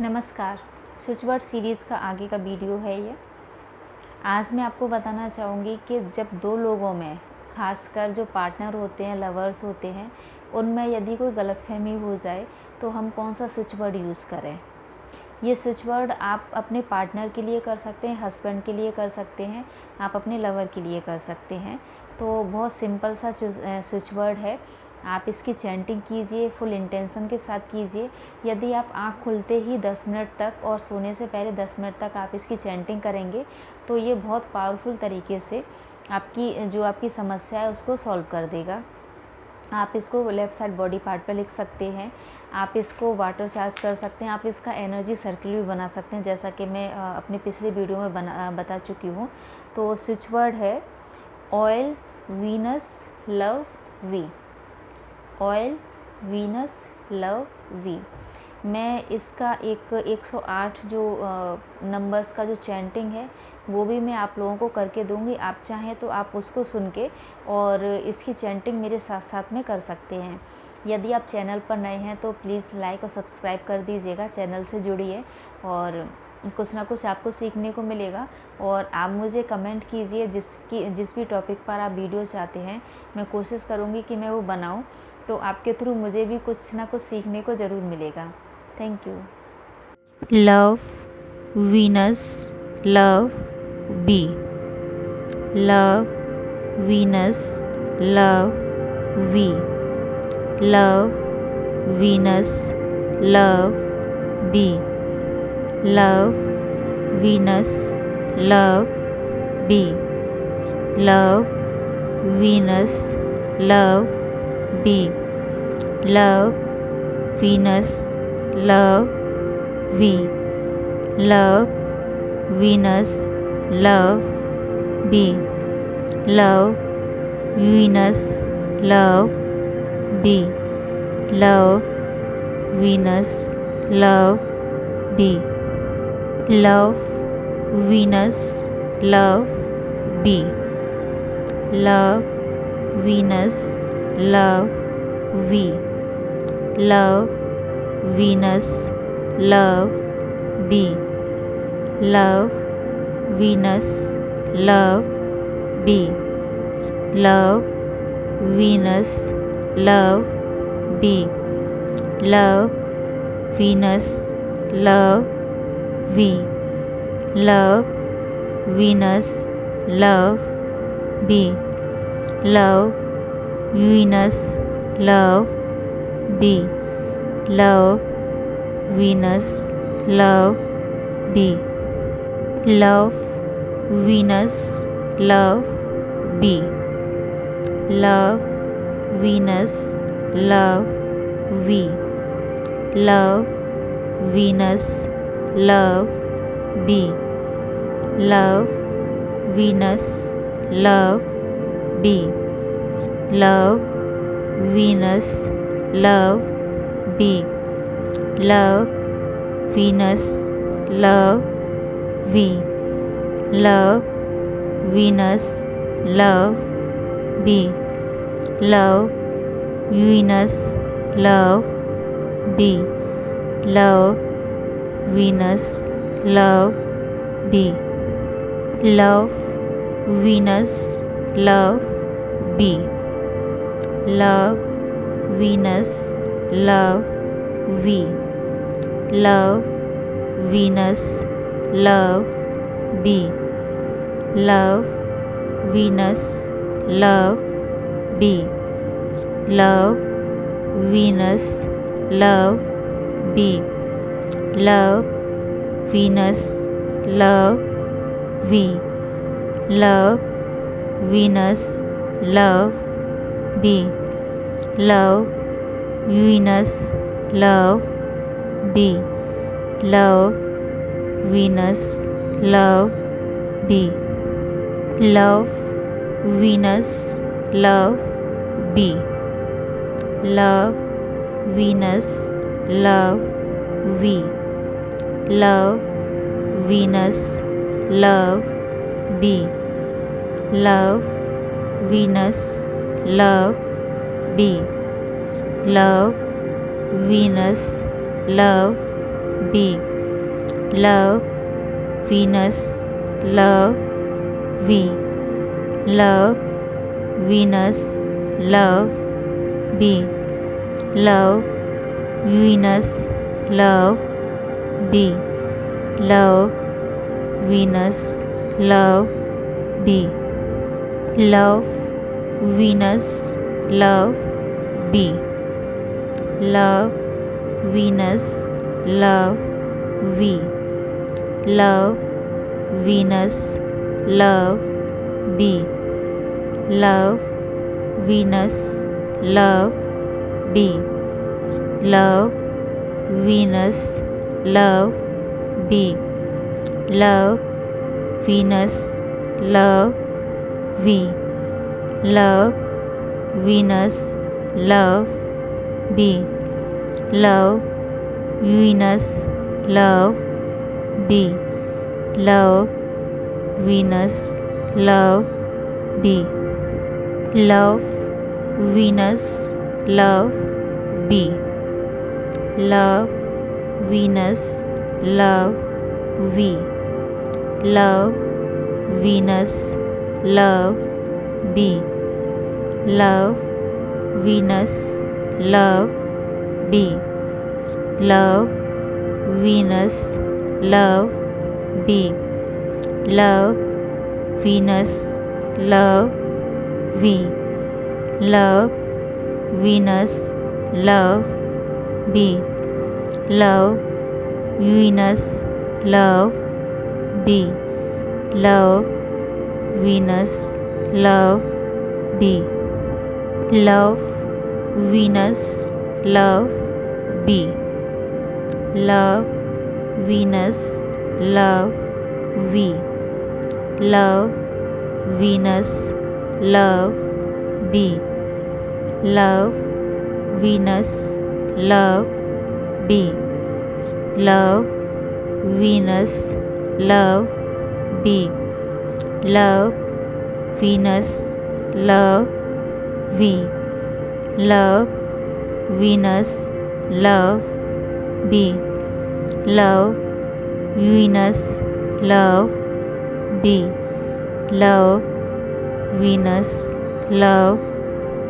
नमस्कार। Switch word series का आगे का वीडियो है ये। आज मैं आपको बताना चाहूँगी कि जब दो लोगों में, खासकर जो पार्टनर होते हैं, लवर्स होते हैं, उनमें यदि कोई गलतफहमी हो जाए तो हम कौन सा स्विच वर्ड यूज़ करें। ये स्विच वर्ड आप अपने पार्टनर के लिए कर सकते हैं, हस्बैंड के लिए कर सकते हैं, आप अपने लवर के लिए कर सकते हैं। तो बहुत सिंपल सा स्विच वर्ड है। आप इसकी चैंटिंग कीजिए, फुल इंटेंशन के साथ कीजिए। यदि आप आँख खुलते ही 10 मिनट तक और सोने से पहले 10 मिनट तक आप इसकी चैंटिंग करेंगे तो ये बहुत पावरफुल तरीके से आपकी समस्या है उसको सॉल्व कर देगा। आप इसको लेफ़्ट साइड बॉडी पार्ट पर लिख सकते हैं, आप इसको वाटर चार्ज कर सकते हैं, आप इसका एनर्जी सर्किल भी बना सकते हैं, जैसा कि मैं अपनी पिछले वीडियो में बता चुकी हूँ। तो स्विच वर्ड है oil Venus love we. Oil Venus love we. मैं इसका एक 108 जो नंबर्स का जो चैंटिंग है वो भी मैं आप लोगों को करके दूंगी। आप चाहें तो आप उसको सुन के और इसकी चैंटिंग मेरे साथ साथ में कर सकते हैं। यदि आप चैनल पर नए हैं तो प्लीज़ लाइक और सब्सक्राइब कर दीजिएगा, चैनल से जुड़िए और कुछ ना कुछ आपको सीखने को मिलेगा। और आप मुझे कमेंट कीजिए जिस भी टॉपिक पर आप वीडियो चाहते हैं, मैं कोशिश करूँगी कि मैं वो बनाऊँ। तो आपके थ्रू मुझे भी कुछ ना कुछ सीखने को ज़रूर मिलेगा। Thank you. Love Venus love B. Love Venus love we. Love Venus love B. Love Venus love B. Love Venus love B. Love Venus love we. Love Venus love B. Love Venus love B. Love Venus love B. Love Venus love B. Love Venus love we. Love Venus love B. Love Venus love B. Love Venus love B. Love Venus love we. Love Venus love B. Love Venus love B. Love Venus love B. Love Venus love B. Love Venus love we. Love Venus love B. Love Venus love B. Love Venus love B. Love Venus love we. Love Venus love B. Love Venus love B. Love Venus love B. Love Venus love B. Love Venus love we. Love Venus love B. Love Venus love B. Love Venus love B. Love Venus love we. Love Venus love B. Love Venus love B. Love Venus love B. Love Venus love B. Love Venus love we. Love Venus love B. Love Venus love B. Love Venus love B. love Venus love V love Venus love B love Venus love B love Venus love B love Venus love B love Venus love V love Venus love B love Venus love B love Venus love B love Venus love V love Venus love B love Venus love B love Venus love B love Venus love B love Venus love V love Venus love B love Venus love B love Venus love B love Venus love V love Venus love B love Venus love B love Venus love B love Venus love B love Venus love V love Venus love B love Venus love B love Venus love B love Venus love V love Venus love B love Venus love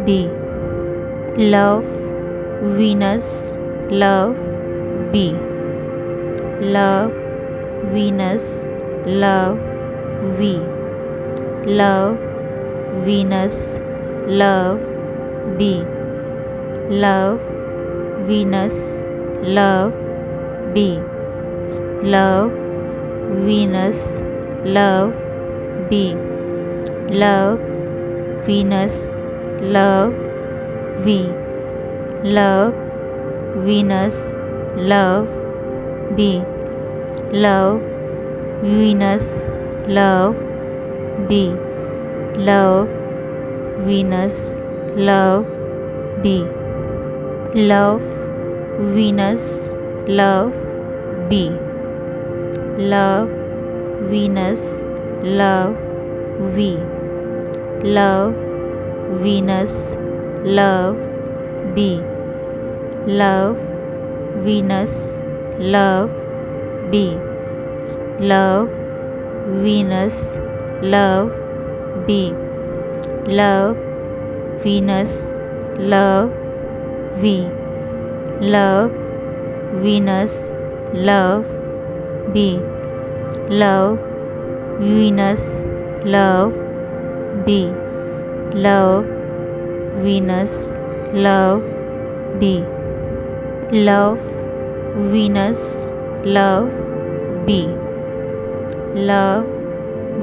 B love Venus love B love Venus love B love Venus love V love Venus love B love Venus love B love Venus love B love Venus love V love Venus love B love Venus love B love Venus love B love Venus love B love Venus love V love Venus love B love Venus love B love Venus love B love Venus love V love Venus love B love Venus love B love Venus love B love Venus love B love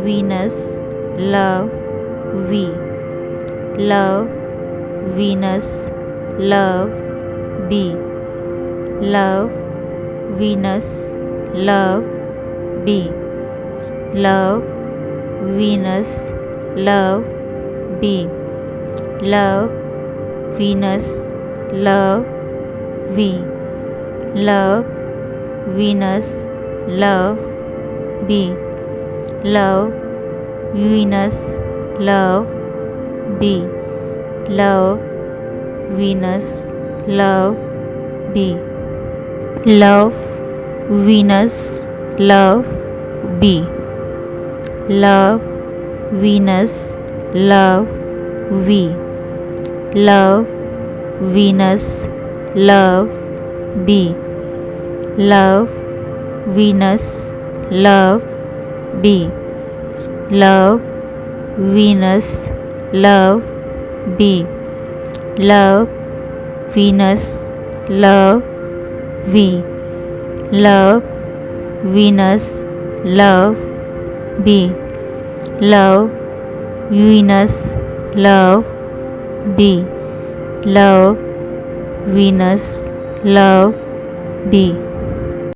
Venus love V love Venus love B love Venus love B love Venus love B love Venus love V love Venus love B love Venus love B love Venus love B love Venus love B, love Venus, love V, love Venus, love B, love Venus, love B, love Venus, love B, love Venus, love V, love Venus, love B, love Venus, love B, love Venus, love B.